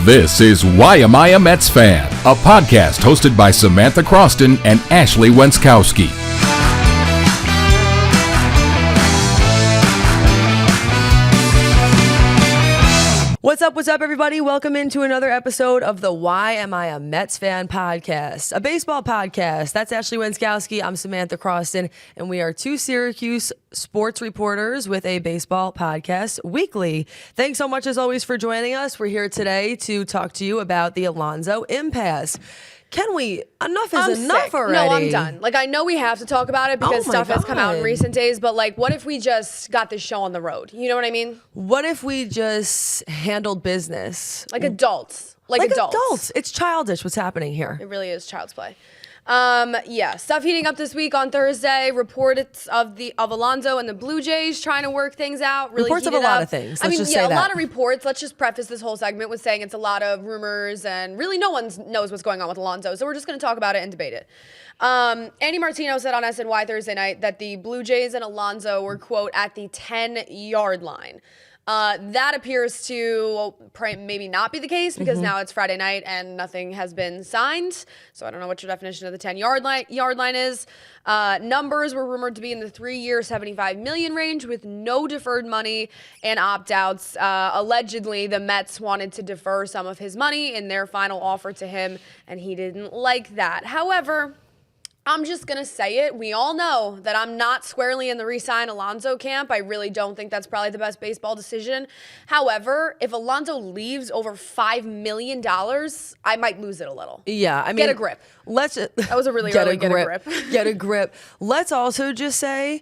This is Why Am I a Mets Fan? A podcast hosted by Samantha Croston and Ashley Wenskoski. What's up, everybody? Welcome into another episode of the Why Am I a Mets Fan podcast, a baseball podcast. That's Ashley Wenskoski. I'm Samantha Croston, and we are two Syracuse sports reporters with a baseball podcast weekly. Thanks so much, as always, for joining us. We're here today to talk to you about the Alonso impasse. Can we? Enough is enough already. No, I'm done. I know we have to talk about it because stuff has come out in recent days, but what if we just got this show on the road? You know what I mean? What if we just handled business? Like adults. Like adults. It's childish what's happening here. It really is child's play. Stuff heating up this week on Thursday. Reports of Alonso and the Blue Jays trying to work things out. Really reports of a lot of things. Let's just say a lot of reports. Let's just preface this whole segment with saying it's a lot of rumors and really no one knows what's going on with Alonso. So we're just going to talk about it and debate it. Andy Martino said on SNY Thursday night that the Blue Jays and Alonso were, quote, at the 10-yard line. That appears to maybe not be the case because now it's Friday night and nothing has been signed. So I don't know what your definition of the 10-yard line is. Numbers were rumored to be in the 3-year, $75 million range with no deferred money and opt-outs. Allegedly, the Mets wanted to defer some of his money in their final offer to him, and he didn't like that. However, I'm just going to say it. We all know that I'm not squarely in the re-sign Alonso camp. I really don't think that's probably the best baseball decision. However, if Alonso leaves over $5 million, I might lose it a little. Yeah, I mean, get a grip. That was a really early get a grip. Get a grip. Let's also just say,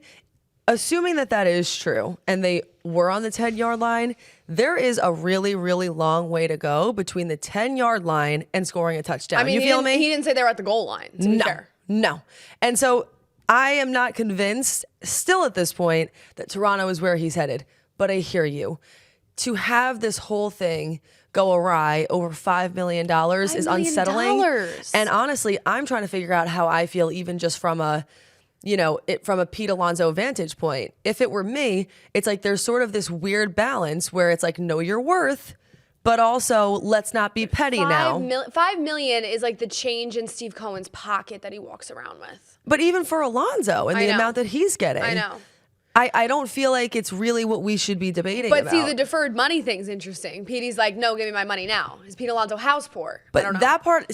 assuming that is true and they were on the 10-yard line, there is a really, really long way to go between the 10-yard line and scoring a touchdown. I mean, you feel me? He didn't say they were at the goal line, to be fair. No. And so I am not convinced still at this point that Toronto is where he's headed. But I hear you. To have this whole thing go awry over $5 million is unsettling. And honestly, I'm trying to figure out how I feel even just from a Pete Alonso vantage point. If it were me, it's like there's sort of this weird balance where it's like, know your worth, but also, let's not be petty now. $5 million is like the change in Steve Cohen's pocket that he walks around with. But even for Alonso and the amount that he's getting. I know. I don't feel like it's really what we should be debating about. But see, the deferred money thing's interesting. Petey's like, no, give me my money now. Is Pete Alonso house poor? But that part,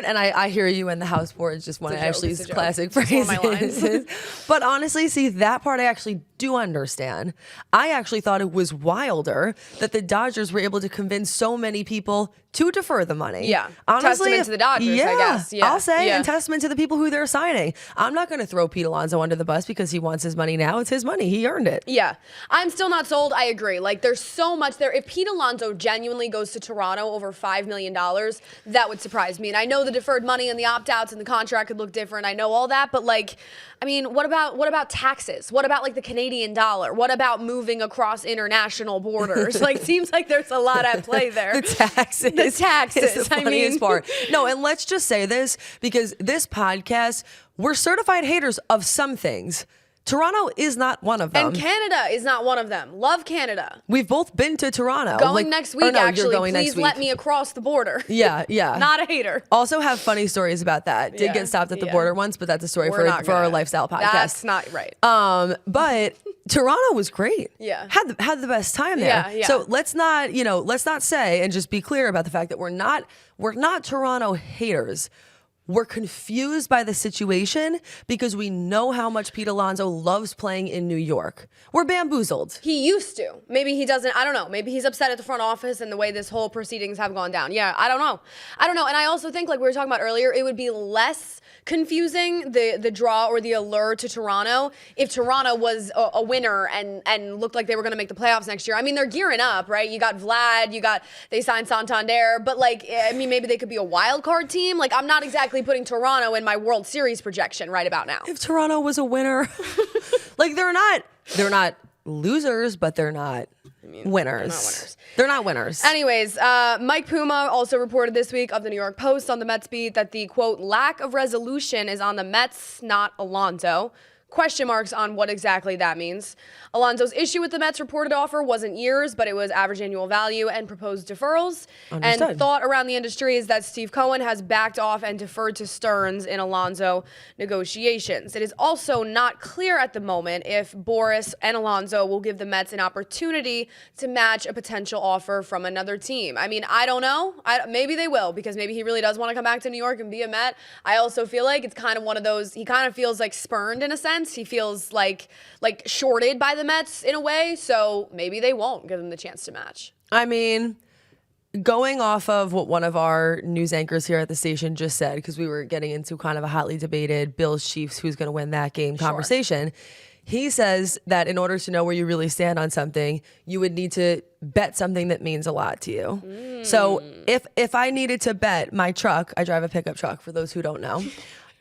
and I hear you, and the house poor is just one of Ashley's classic phrases. It's one of my lines. But honestly, see, that part I actually do understand. I actually thought it was wilder that the Dodgers were able to convince so many people to defer the money. Yeah. Honestly, testament to the Dodgers, I guess. Yeah. I'll say, and testament to the people who they're signing. I'm not going to throw Pete Alonso under the bus because he wants his money now. It's his money. He earned it. Yeah. I'm still not sold. I agree. There's so much there. If Pete Alonso genuinely goes to Toronto over $5 million, that would surprise me. And I know the deferred money and the opt-outs and the contract could look different. I know all that. But, what about taxes? What about, the Canadian dollar? What about moving across international borders? Seems like there's a lot at play there. The taxes. The taxes. Is the funniest part. No, and let's just say this, because this podcast, we're certified haters of some things. Toronto is not one of them. And Canada is not one of them. Love Canada. We've both been to Toronto. Going next week, actually. Please let me across the border. Yeah. Not a hater. Also have funny stories about that. Did get stopped at the border once, but that's a story for our lifestyle podcast. That's not right. But Toronto was great. Yeah. Had the best time there. Yeah. So let's not say, and just be clear about the fact that we're not Toronto haters. We're confused by the situation because we know how much Pete Alonso loves playing in New York. We're bamboozled. He used to. Maybe he doesn't. I don't know. Maybe he's upset at the front office and the way this whole proceedings have gone down. Yeah, I don't know. And I also think, like we were talking about earlier, it would be less confusing, the draw or the allure to Toronto, if Toronto was a winner and looked like they were going to make the playoffs next year. I mean, they're gearing up, right? You got Vlad, they signed Santander, but maybe they could be a wild card team. I'm not exactly putting Toronto in my World Series projection right about now. If Toronto was a winner, they're not losers, but they're not winners. They're not winners. Anyways, Mike Puma also reported this week of the New York Post on the Mets beat that the, quote, lack of resolution is on the Mets, not Alonso. question marks on what exactly that means. Alonso's issue with the Mets' reported offer wasn't years, but it was average annual value and proposed deferrals. Understood. And thought around the industry is that Steve Cohen has backed off and deferred to Stearns in Alonso negotiations. It is also not clear at the moment if Boris and Alonso will give the Mets an opportunity to match a potential offer from another team. I mean, I don't know. Maybe they will, because maybe he really does want to come back to New York and be a Met. I also feel like it's kind of one of those, he kind of feels like spurned in a sense. He feels like shorted by the Mets in a way, so maybe they won't give him the chance to match. I mean, going off of what one of our news anchors here at the station just said, because we were getting into kind of a hotly debated Bills-Chiefs, who's going to win that game conversation, he says that in order to know where you really stand on something, you would need to bet something that means a lot to you. So if I needed to bet my truck, I drive a pickup truck, for those who don't know.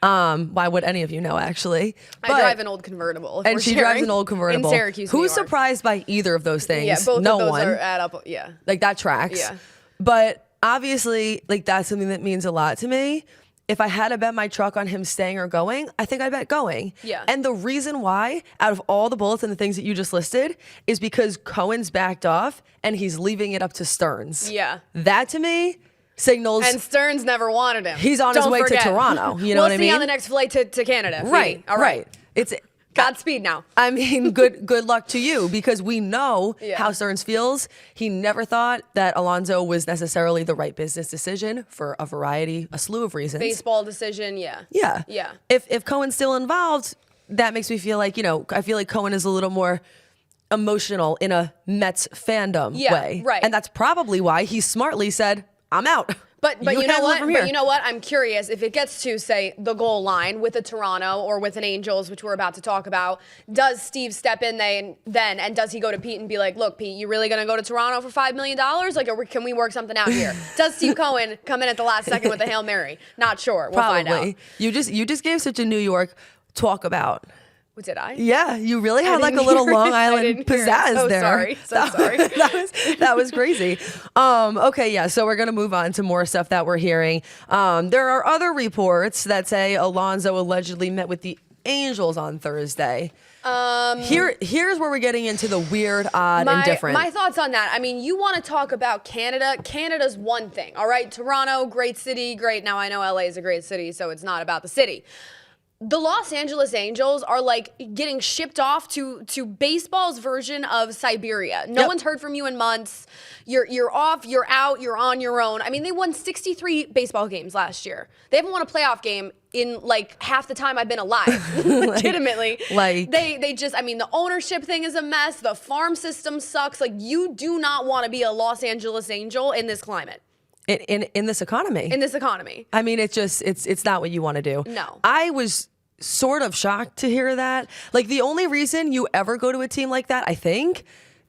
Why would any of you know, actually? I drive an old convertible. And she drives an old convertible. In Syracuse, New Who's York. surprised by either of those things? Yeah, both no of those one. are add up. Yeah. Like, that tracks. Yeah. But obviously, like, that's something that means a lot to me. If I had to bet my truck on him staying or going, I think I'd bet going. Yeah. And the reason why, out of all the bullets and the things that you just listed, is because Cohen's backed off and he's leaving it up to Stearns. Yeah. That, to me, signals And Stearns never wanted him. he's on his Don't way forget. to Toronto. You know we'll what I see mean? on the next flight to Canada. Right. All right. It's Godspeed now. I mean, good luck to you, because we know how Stearns feels. He never thought that Alonso was necessarily the right business decision for a slew of reasons. Baseball decision, yeah. Yeah. Yeah. If Cohen's still involved, that makes me feel like, I feel like Cohen is a little more emotional in a Mets fandom way. Right. And that's probably why he smartly said, I'm out. But you know handle it what? from here. But you know what? I'm curious if it gets to, say, the goal line with a Toronto or with an Angels, which we're about to talk about. Does Steve step in then and does he go to Pete and be like, "Look, Pete, you really gonna go to Toronto for $5 million? Like, can we work something out here?" Does Steve Cohen come in at the last second with a Hail Mary? Not sure. We'll find out. You just gave such a New York talk about. What did I? Yeah, you really had like a didn't little hear Long it. I Island didn't hear it. pizzazz So there. sorry. So sorry. That was crazy. Okay, yeah. So we're gonna move on to more stuff that we're hearing. There are other reports that say Alonso allegedly met with the Angels on Thursday. Here's where we're getting into the weird, odd, and different. My thoughts on that. I mean, you want to talk about Canada. Canada's one thing, all right? Toronto, great city, great. Now, I know LA is a great city, so it's not about the city. The Los Angeles Angels are like getting shipped off to baseball's version of Siberia. No one's heard from you in months. You're off, you're out, you're on your own. I mean, they won 63 baseball games last year. They haven't won a playoff game in like half the time I've been alive. Legitimately. They just, I mean, the ownership thing is a mess. The farm system sucks. Like, you do not want to be a Los Angeles Angel in this climate. In this economy. In this economy. I mean, it's not what you want to do. No. I was sort of shocked to hear that. Like, the only reason you ever go to a team like that, I think,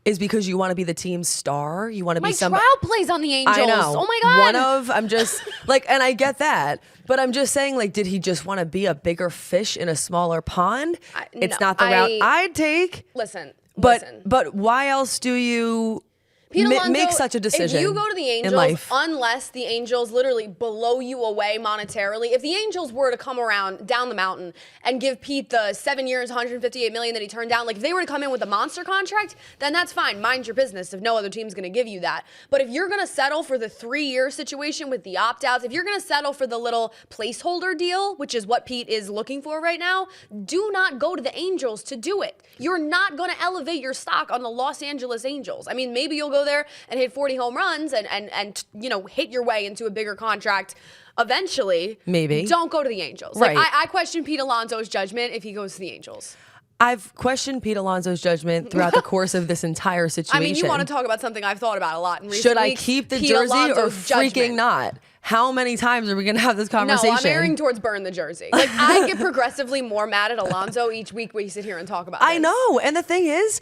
is because you want to be the team's star. You want to be somebody. Mike Trout plays on the Angels. I know. Oh my God. I'm just like, and I get that, but I'm just saying, like, did he just want to be a bigger fish in a smaller pond? It's not the route I'd take. Listen. But why else do you Pete Alonso, make such a decision? If you go to the Angels, unless the Angels literally blow you away monetarily, if the Angels were to come around down the mountain and give Pete the 7 years, $158 million that he turned down, like if they were to come in with a monster contract, then that's fine. Mind your business if no other team's going to give you that. But if you're going to settle for the 3-year situation with the opt-outs, if you're going to settle for the little placeholder deal, which is what Pete is looking for right now, do not go to the Angels to do it. You're not going to elevate your stock on the Los Angeles Angels. I mean, maybe you'll go there and hit 40 home runs and you know, hit your way into a bigger contract eventually. Maybe. Don't go to the Angels. Right. Like, I question Pete Alonso's judgment if he goes to the Angels. I've questioned Pete Alonso's judgment throughout the course of this entire situation. I mean, you want to talk about something I've thought about a lot in recent Should I weeks. keep the Pete jersey Alonso's or freaking judgment. not? How many times are we going to have this conversation? No, I'm erring towards burn the jersey. Like, I get progressively more mad at Alonso each week we sit here and talk about this. I know. And the thing is,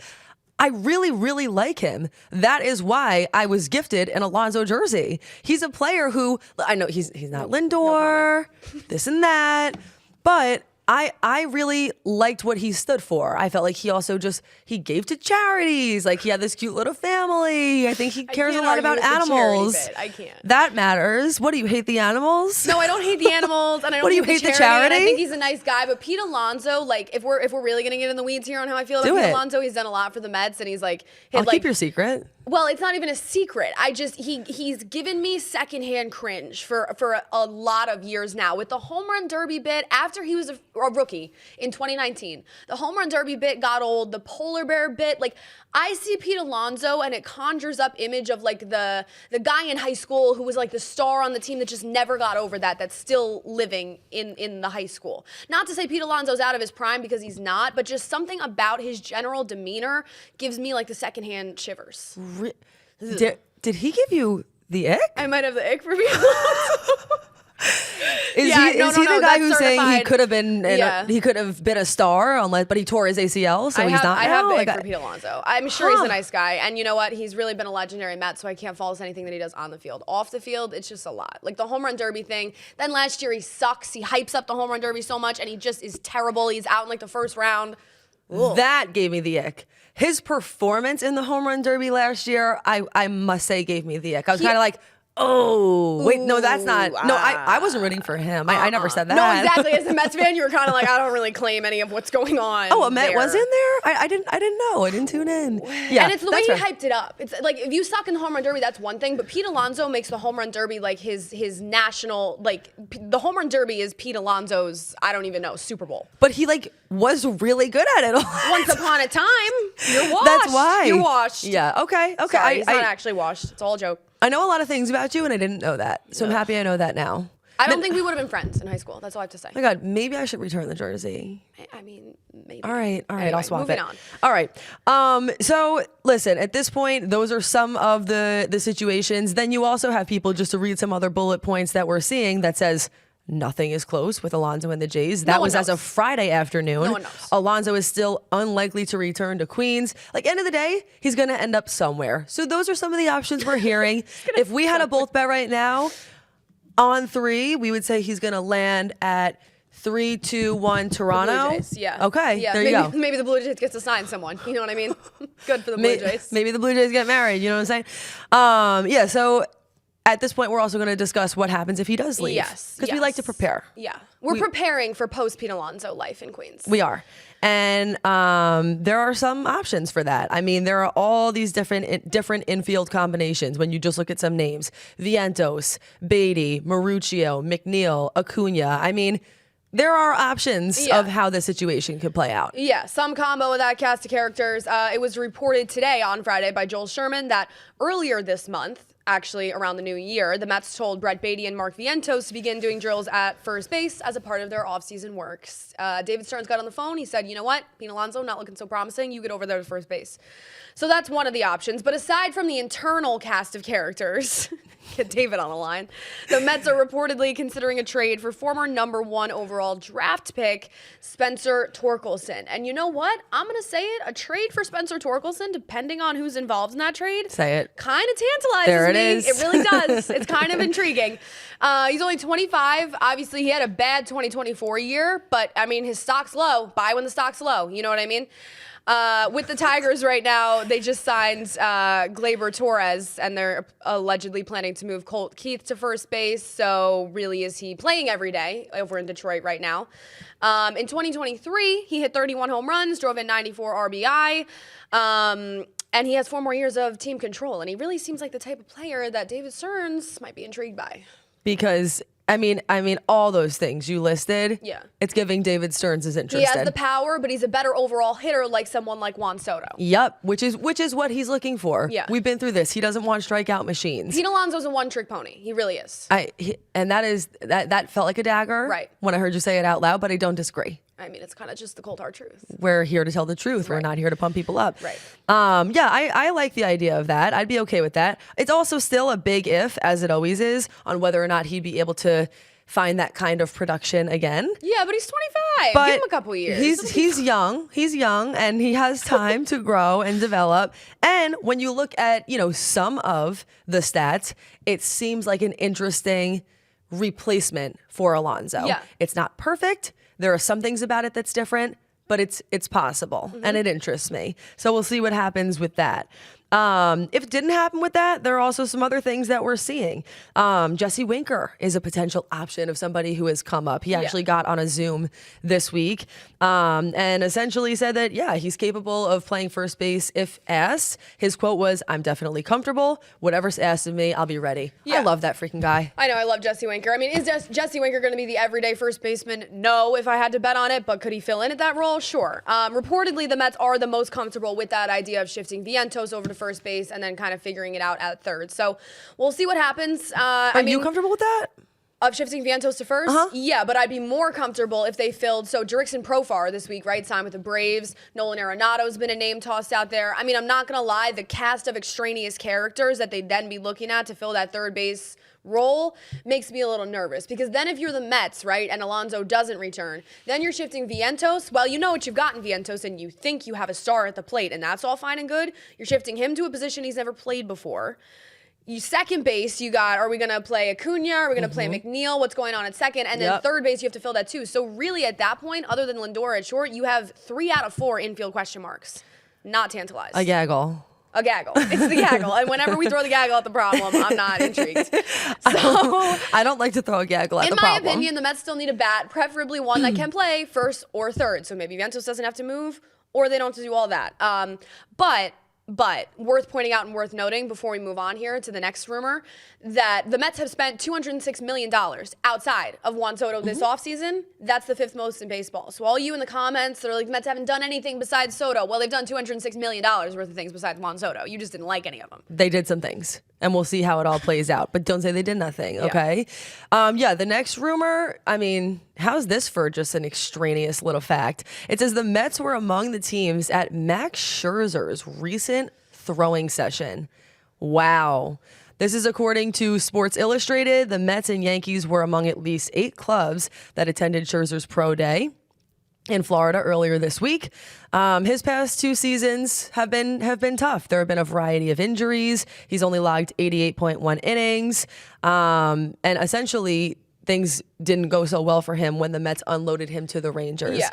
I really, really like him. That is why I was gifted an Alonso jersey. He's a player who, I know he's not Lindor, this and that, but I really liked what he stood for. I felt like he also he gave to charities. Like he had this cute little family. I think he cares a lot about animals. I can't. That matters. What do you hate the animals? No, I don't hate the animals, and I don't What do you hate hate the charity? And I think he's a nice guy. But Pete Alonso, like if we're really gonna get in the weeds here on how I feel about Pete Alonso, he's done a lot for the Mets, and he's like, I'll keep your secret. Well, it's not even a secret. He's given me secondhand cringe for a lot of years now with the home run derby bit after he was a rookie in 2019. The home run derby bit got old. The polar bear bit, like I see Pete Alonso and it conjures up image of like the guy in high school who was like the star on the team that just never got over that's still living in the high school. Not to say Pete Alonso's out of his prime because he's not, but just something about his general demeanor gives me like the secondhand shivers. Did he give you the ick? I might have the ick for Pete Alonso. Is he the guy who's saying he could have been he could have been a star but he tore his ACL, so he's not now? I have the ick for Pete Alonso. I'm sure he's a nice guy, and you know what? He's really been a legendary Met, so I can't fault anything that he does on the field. Off the field, it's just a lot. Like the home run derby thing. Then last year he sucks. He hypes up the home run derby so much, and he just is terrible. He's out in like the first round. Ugh. That gave me the ick. His performance in the home run derby last year, I must say, gave me the ick. I was kind of like, oh, wait, no, that's not. No, I wasn't rooting for him. I never said that. No, exactly. As a Mets fan, you were kind of like, I don't really claim any of what's going on. Oh, a Met was in there? I didn't know. I didn't tune in. Yeah, and it's the way he hyped it up. It's like if you suck in the home run derby, that's one thing. But Pete Alonso makes the home run derby like his national, like the home run derby is Pete Alonso's, I don't even know, Super Bowl. But he was really good at it. Once upon a time, you're washed. That's why. You're washed. Yeah, okay. Sorry, he's not actually washed. It's all a joke. I know a lot of things about you, and I didn't know that. So I'm happy I know that now. I don't think we would have been friends in high school. That's all I have to say. Oh my God, maybe I should return the jersey. I mean, maybe. All right, anyway, I'll swap moving it. on. All right. So listen, at this point, those are some of the situations. Then you also have people, just to read some other bullet points that we're seeing, that says nothing is close with Alonso and the Jays. That was as of Friday afternoon. No one knows. Alonso is still unlikely to return to Queens. Like, end of the day, he's going to end up somewhere. So those are some of the options we're hearing. If we had a bolt bet right now, on 3, we would say he's going to land at 3, 2, 1 Toronto. The Blue Jays, yeah. Okay, yeah, there you go. Maybe the Blue Jays gets to sign someone. You know what I mean? Good for the Blue Jays. Maybe the Blue Jays get married. You know what I'm saying? Yeah, so at this point, we're also going to discuss what happens if he does leave. Yes. Because we like to prepare. Yeah. We're preparing for post-Pete Alonso life in Queens. We are. And there are some options for that. I mean, there are all these different infield combinations when you just look at some names. Vientos, Beatty, Maruccio, McNeil, Acuna. I mean, there are options of how the situation could play out. Yeah, some combo of that cast of characters. It was reported today on Friday by Joel Sherman that earlier this month, actually around the new year, the Mets told Brett Beatty and Mark Vientos to begin doing drills at first base as a part of their offseason works. David Stearns got on the phone. He said, you know what, Pete Alonso, not looking so promising. You get over there to first base. So that's one of the options. But aside from the internal cast of characters, get David on the line, the Mets are reportedly considering a trade for former #1 overall draft pick Spencer Torkelson. And you know what? I'm going to say it. A trade for Spencer Torkelson, depending on who's involved in that trade, say it, kind of tantalizes there it me. Is. It really does. It's kind of intriguing. He's only 25. Obviously, he had a bad 2024 year, but I mean, his stock's low. Buy when the stock's low. You know what I mean? With the Tigers right now, they just signed Gleyber Torres, and they're allegedly planning to move Colt Keith to first base. So really, is he playing every day over in Detroit right now? In 2023, he hit 31 home runs, drove in 94 RBI. And he has 4 more years of team control. And he really seems like the type of player that David Stearns might be intrigued by. Because I mean, all those things you listed. Yeah. It's giving David Stearns is interested. He has the power, but he's a better overall hitter, like someone like Juan Soto. Yep, which is what he's looking for. Yeah. We've been through this. He doesn't want strikeout machines. Pete Alonso's a one-trick pony. He really is. And that felt like a dagger. Right. When I heard you say it out loud, but I don't disagree. I mean, it's kind of just the cold hard truth. We're here to tell the truth. Right. We're not here to pump people up. Right. Yeah, I like the idea of that. I'd be okay with that. It's also still a big if, as it always is, on whether or not he'd be able to find that kind of production again. Yeah, but he's 25. But give him a couple years. He's young. He's young, and he has time to grow and develop. And when you look at, some of the stats, it seems like an interesting replacement for Alonso. Yeah. It's not perfect. There are some things about it that's different, but it's possible, and it interests me. So we'll see what happens with that. If it didn't happen with that, there are also some other things that we're seeing. Jesse Winker is a potential option of somebody who has come up. He actually got on a Zoom this week and essentially said that, yeah, he's capable of playing first base if asked. His quote was, "I'm definitely comfortable. Whatever's asked of me, I'll be ready." Yeah. I love that freaking guy. I know, I love Jesse Winker. I mean, is Jesse Winker going to be the everyday first baseman? No, if I had to bet on it, but could he fill in at that role? Sure. Reportedly, the Mets are the most comfortable with that idea of shifting Vientos over to first base and then kind of figuring it out at third. So we'll see what happens. Are you comfortable with that? Of shifting Vientos to first? Yeah, but I'd be more comfortable if they filled. So Jurickson Profar this week, right? Signed with the Braves. Nolan Arenado's been a name tossed out there. I mean, I'm not going to lie. The cast of extraneous characters that they'd then be looking at to fill that third base role makes me a little nervous, because then if you're the Mets, right, and Alonso doesn't return, then you're shifting Vientos. Well, you know what you've got in Vientos, and you think you have a star at the plate, and that's all fine and good. You're shifting him to a position he's never played before. You second base, you got, are we going to play Acuna? Are we going to play McNeil? What's going on at second? And then third base, you have to fill that too. So really at that point, other than Lindor at short, you have 3 out of 4 infield question marks. Not tantalized. A gaggle. A gaggle. It's the gaggle. And whenever we throw the gaggle at the problem, I'm not intrigued. So I don't like to throw a gaggle at the problem. In my opinion, the Mets still need a bat, preferably one that can play first or third. So maybe Vientos doesn't have to move, or they don't have to do all that. But worth pointing out and worth noting before we move on here to the next rumor, that the Mets have spent $206 million outside of Juan Soto this offseason. That's the 5th most in baseball. So all you in the comments that are like, the Mets haven't done anything besides Soto. Well, they've done $206 million worth of things besides Juan Soto. You just didn't like any of them. They did some things, and we'll see how it all plays out. But don't say they did nothing, okay? The next rumor, I mean, how's this for just an extraneous little fact? It says the Mets were among the teams at Max Scherzer's recent throwing session. Wow. This is according to Sports Illustrated. The Mets and Yankees were among at least 8 clubs that attended Scherzer's pro day in Florida earlier this week. His past 2 seasons have been tough. There have been a variety of injuries. He's only logged 88.1 innings. And essentially, things didn't go so well for him when the Mets unloaded him to the Rangers. Yeah.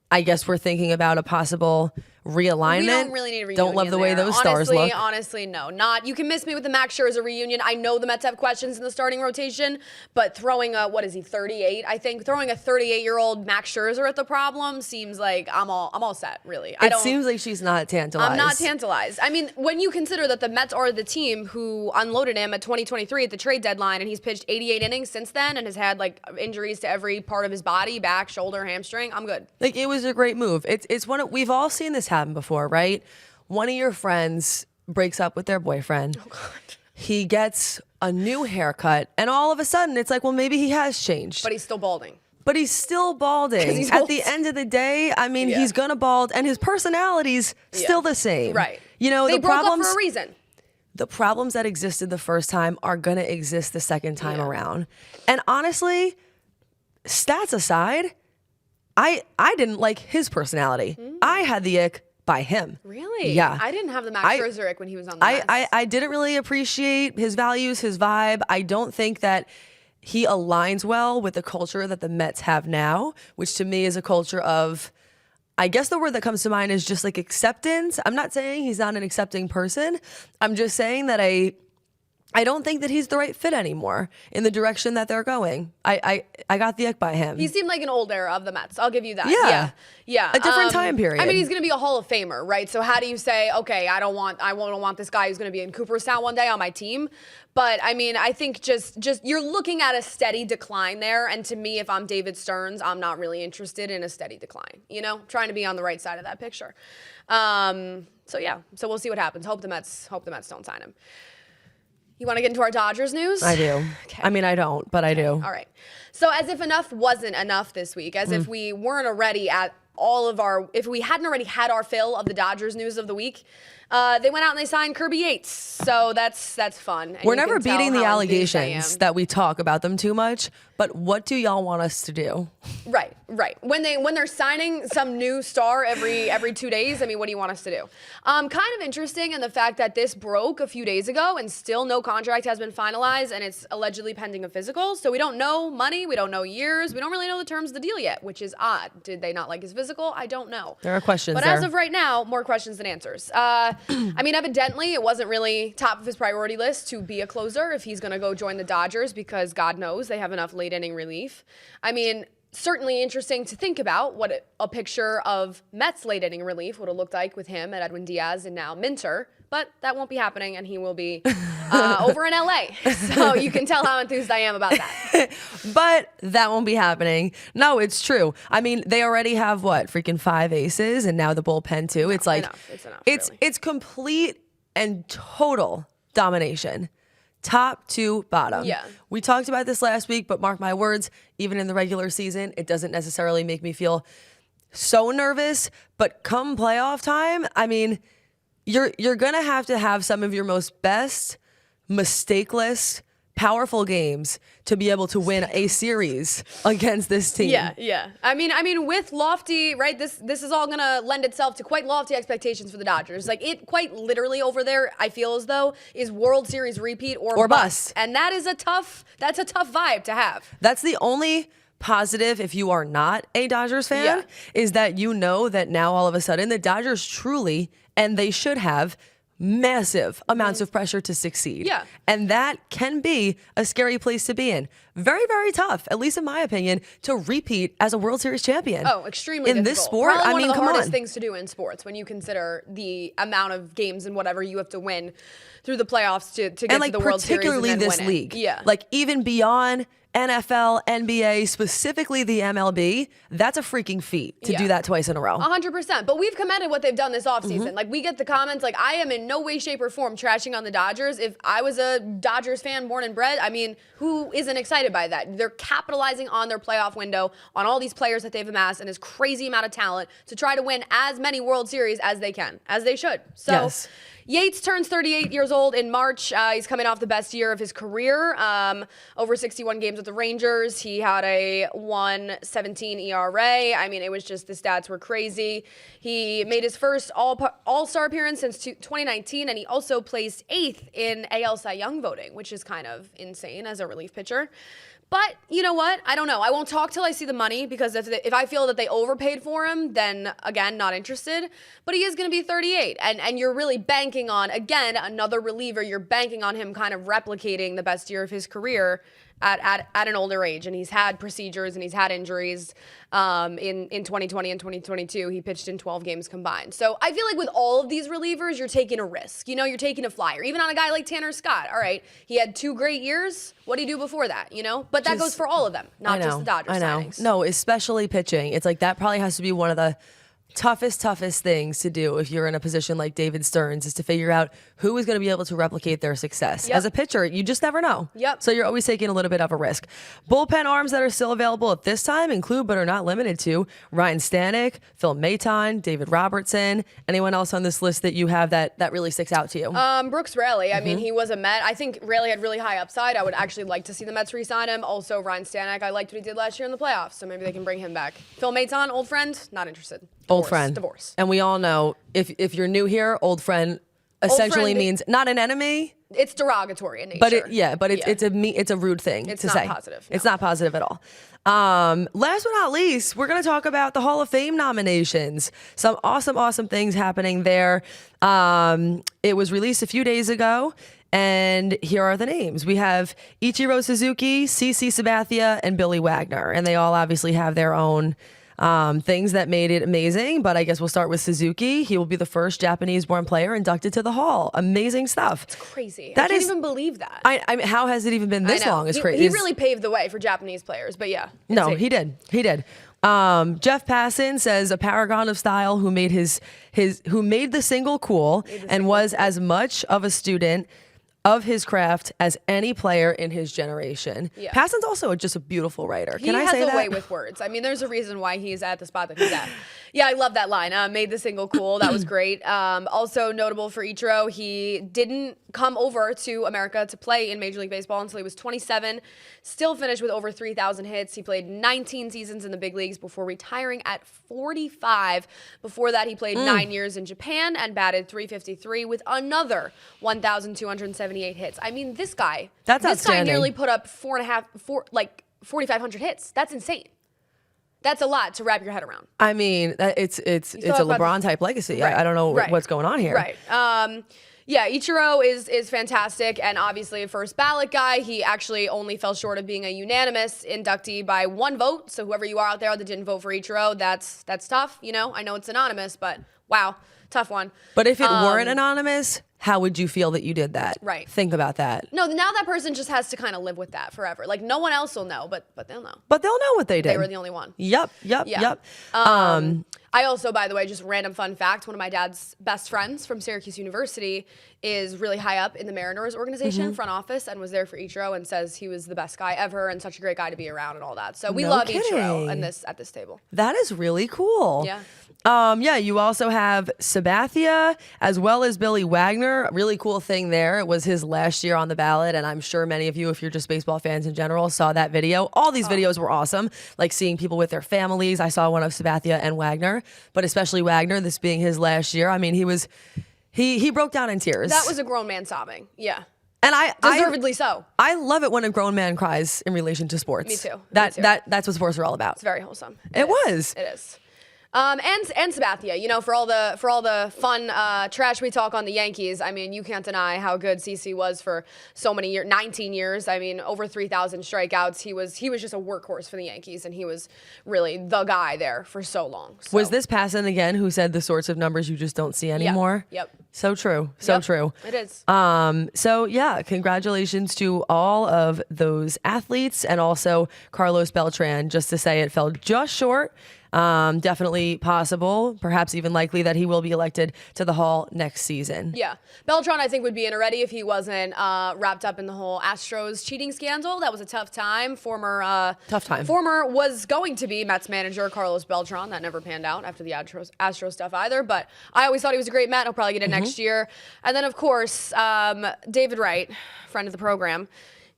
I guess we're thinking about a possible realignment. We don't really need a reunion. Don't love the way those stars look. Honestly, no. Not. You can miss me with the Max Scherzer reunion. I know the Mets have questions in the starting rotation, but throwing a, what is he, 38? I think throwing a 38-year-old Max Scherzer at the problem seems like I'm all set, really. It seems like she's not tantalized. I'm not tantalized. I mean, when you consider that the Mets are the team who unloaded him at 2023 at the trade deadline, and he's pitched 88 innings since then and has had like injuries to every part of his body, back, shoulder, hamstring, I'm good. Like, it was a great move. It's one of, we've all seen this happen before, right? One of your friends breaks up with their boyfriend. Oh, God. He gets a new haircut, and all of a sudden it's like, well, maybe he has changed. But he's still balding. But he's still balding. At the end of the day, I mean, he's gonna bald, and his personality's still the same. Right. You know, they the broke problems up for a reason. The problems that existed the first time are gonna exist the second time around. And honestly, stats aside, I didn't like his personality. I had the ick by him. Really? Yeah. I didn't have the Max Scherzer ick when he was on the Mets. I didn't really appreciate his values, his vibe. I don't think that he aligns well with the culture that the Mets have now, which to me is a culture of, I guess the word that comes to mind is just like acceptance. I'm not saying he's not an accepting person. I'm just saying that I don't think that he's the right fit anymore in the direction that they're going. I got the ick by him. He seemed like an old era of the Mets. I'll give you that. Yeah. A different time period. I mean, he's going to be a Hall of Famer, right? So how do you say, okay, I don't want this guy who's going to be in Cooperstown one day on my team? But I mean, I think just you're looking at a steady decline there. And to me, if I'm David Stearns, I'm not really interested in a steady decline. You know, trying to be on the right side of that picture. So we'll see what happens. Hope the Mets don't sign him. You want to get into our Dodgers news? I do. Okay. I mean, I don't, but I do. All right. So as if enough wasn't enough this week, as if we weren't already at if we hadn't already had our fill of the Dodgers news of the week, They went out and they signed Kirby Yates, so that's fun. And We're you never can tell beating the how engaged I allegations am. that we talk about them too much, but what do y'all want us to do? Right. When they're signing some new star every 2 days, I mean, what do you want us to do? Kind of interesting in the fact that this broke a few days ago and still no contract has been finalized and it's allegedly pending a physical. So we don't know money, we don't know years, we don't really know the terms of the deal yet, which is odd. Did they not like his physical? I don't know. There are questions But there. as of right now, more questions than answers. I mean, evidently, it wasn't really top of his priority list to be a closer if he's going to go join the Dodgers because God knows they have enough late inning relief. I mean, certainly interesting to think about what a picture of Mets late inning relief would have looked like with him and Edwin Diaz and now Minter. But that won't be happening, and he will be over in LA. So you can tell how enthused I am about that. But that won't be happening. No, it's true. I mean, they already have what, freaking 5 aces, and now the bullpen too. It's like It's enough, it's really. it's complete and total domination, top to bottom. Yeah. We talked about this last week, but mark my words, even in the regular season, it doesn't necessarily make me feel so nervous. But come playoff time, I mean, you're gonna have to have some of your most best, mistakeless, powerful games to be able to win a series against this team. Yeah. I mean, with lofty, right? This is all gonna lend itself to quite lofty expectations for the Dodgers. Like it, quite literally over there, I feel as though is World Series repeat or bust. and that's a tough vibe to have. That's the only positive if you are not a Dodgers fan, Yeah. is that you know that now all of a sudden the Dodgers truly, and they should have, massive amounts of pressure to succeed. Yeah. And that can be a scary place to be in. Very, very tough, at least in my opinion, to repeat as a World Series champion. Oh, extremely in difficult. this sport. Probably I one mean, of the come hardest on. things to do in sports when you consider the amount of games and whatever you have to win through the playoffs to get And like to the World Series particularly and then this win it. league. Yeah. Like even beyond NFL, NBA, specifically the MLB, that's a freaking feat to do Yeah. that twice in a row. 100%. But we've commended what they've done this offseason. Mm-hmm. Like, we get the comments, like, I am in no way, shape, or form trashing on the Dodgers. If I was a Dodgers fan born and bred, I mean, who isn't excited by that? They're capitalizing on their playoff window, on all these players that they've amassed, and this crazy amount of talent to try to win as many World Series as they can, as they should. So, Yes. Yates turns 38 years old in March. He's coming off the best year of his career, over 61 games with the Rangers. He had a 1.17 ERA. I mean, it was just, the stats were crazy. He made his first All-Star appearance since 2019, and he also placed 8th in AL Cy Young voting, which is kind of insane as a relief pitcher. But you know what? I don't know. I won't talk till I see the money, because if I feel that they overpaid for him, then again, not interested. But he is going to be 38, and you're really banking on, again, another reliever. You're banking on him kind of replicating the best year of his career at an older age. And he's had procedures and he's had injuries. In 2020 and 2022, he pitched in 12 games combined. So I feel like with all of these relievers, you're taking a risk. You know, you're taking a flyer. Even on a guy like Tanner Scott. All right, he had 2 great years. What did he do before that? You know, but that goes for all of them, not just the Dodgers signings. No, especially pitching. It's like that probably has to be one of the toughest things to do if you're in a position like David Stearns, is to figure out who is going to be able to replicate their success. Yep. As a pitcher, you just never know. Yep. So you're always taking a little bit of a risk. Bullpen arms that are still available at this time include, but are not limited to, Ryan Stanek, Phil Maton, David Robertson. Anyone else on this list that you have that really sticks out to you? Brooks Raley. I Mm-hmm. mean, he was a Met. I think Raley had really high upside. I would actually like to see the Mets re-sign him. Also, Ryan Stanek, I liked what he did last year in the playoffs, so maybe they can bring him back. Phil Maton, old friend, not interested. Old friend. Divorce. And we all know, if you're new here, old friend essentially friend- means not an enemy, It's derogatory in nature. but it's a rude thing It's to not say. positive, It's no. not positive at all. Last but not least, we're going to talk about the Hall of Fame nominations. Some awesome things happening there. It was released a few days ago, and here are the names. We have Ichiro Suzuki, CC Sabathia, and Billy Wagner, and they all obviously have their own things that made it amazing, but I guess we'll start with Suzuki. He will be the first Japanese-born player inducted to the Hall. Amazing stuff. Crazy. That I can't is- even believe that. I mean, how has it even been this I know. long? It's He- crazy. He really paved the way for Japanese players, but yeah. No, insane. he did. Jeff Passan says a paragon of style who made the single cool and was as much of a student of his craft as any player in his generation. Yeah. Passan's also just a beautiful writer. Can I he say has that? a way with words. I mean, there's a reason why he's at the spot that he's at. Yeah, I love that line. Made the single cool. That was great. Also notable for Ichiro, he didn't come over to America to play in Major League Baseball until he was 27. Still finished with over 3,000 hits. He played 19 seasons in the big leagues before retiring at 45. Before that, he played 9 years in Japan and batted .353 with another 1,278 hits. I mean, this guy nearly put up 4,500 hits. That's insane. That's a lot to wrap your head around. I mean, it's a LeBron type legacy. Right. I don't know what's going on here. Right. Yeah, Ichiro is fantastic, and obviously a first ballot guy. He actually only fell short of being a unanimous inductee by 1 vote. So whoever you are out there that didn't vote for Ichiro, that's tough. You know, I know it's anonymous, but wow, tough one. But if it weren't anonymous, how would you feel that you did that? Right. Think about that. No, now that person just has to kind of live with that forever. Like, no one else will know, but they'll know. But they'll know what they did. They were the only one. Yep. I also, by the way, just random fun fact, one of my dad's best friends from Syracuse University is really high up in the Mariners organization, front office, and was there for Ichiro and says he was the best guy ever and such a great guy to be around and all that. So we love Ichiro at this table. That is really cool. Yeah. You also have Sabathia as well as Billy Wagner. A really cool thing there. It was his last year on the ballot, and I'm sure many of you, if you're just baseball fans in general, saw that video. All these videos were awesome, like seeing people with their families. I saw one of Sabathia and Wagner, but especially Wagner, this being his last year. I mean, he broke down in tears. That was a grown man sobbing. Yeah. And deservedly so. I love it when a grown man cries in relation to sports. Me too. That's what sports are all about. It's very wholesome. It was. It is. And Sabathia, you know, for all the fun trash we talk on the Yankees, I mean, you can't deny how good CC was for so many years, 19 years. I mean, over 3,000 strikeouts. He was just a workhorse for the Yankees, and he was really the guy there for so long. So. Was this Passan again who said the sorts of numbers you just don't see anymore? Yep. So true. So true. It is. So yeah, congratulations to all of those athletes and also Carlos Beltran. Just to say it fell just short. Definitely possible, perhaps even likely that he will be elected to the Hall next season. Yeah. Beltran, I think, would be in already if he wasn't wrapped up in the whole Astros cheating scandal. That was a tough time. Former was going to be Mets manager Carlos Beltran. That never panned out after the Astros stuff either. But I always thought he was a great Met. He'll probably get it next year. And then, of course, David Wright, friend of the program,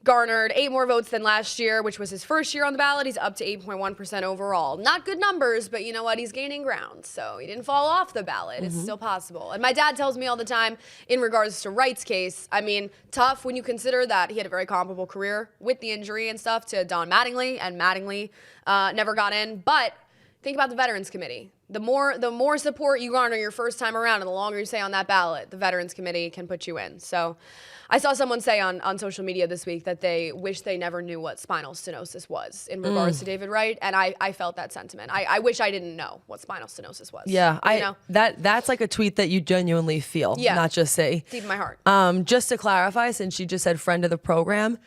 garnered 8 more votes than last year, which was his first year on the ballot. He's up to 8.1% overall. Not good numbers, but you know what? He's gaining ground. So he didn't fall off the ballot. It's still possible. And my dad tells me all the time in regards to Wright's case, I mean, tough when you consider that he had a very comparable career with the injury and stuff to Don Mattingly, and Mattingly never got in. But think about the Veterans Committee. The more support you garner your first time around and the longer you stay on that ballot, the Veterans Committee can put you in. So I saw someone say on social media this week that they wish they never knew what spinal stenosis was in regards to David Wright, and I felt that sentiment. I wish I didn't know what spinal stenosis was. Yeah, that's like a tweet that you genuinely feel, not just say. Deep in my heart. Just to clarify, since she just said friend of the program,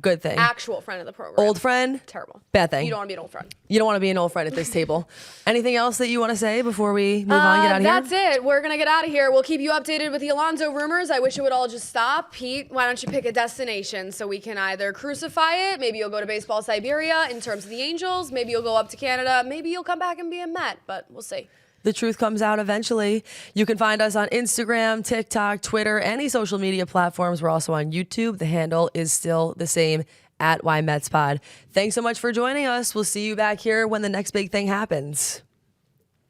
good thing. Actual friend of the program. Old friend? Terrible. Bad thing. You don't want to be an old friend. You don't want to be an old friend at this table. Anything else that you want to say before we move on, get out of here? That's it. We're going to get out of here. We'll keep you updated with the Alonso rumors. I wish it would all just stop. Pete, why don't you pick a destination so we can either crucify it, maybe you'll go to Baseball Siberia in terms of the Angels, maybe you'll go up to Canada, maybe you'll come back and be a Met, but we'll see. The truth comes out eventually. You can find us on Instagram, TikTok, Twitter, any social media platforms. We're also on YouTube. The handle is still the same, @YMetsPod. Thanks so much for joining us. We'll see you back here when the next big thing happens.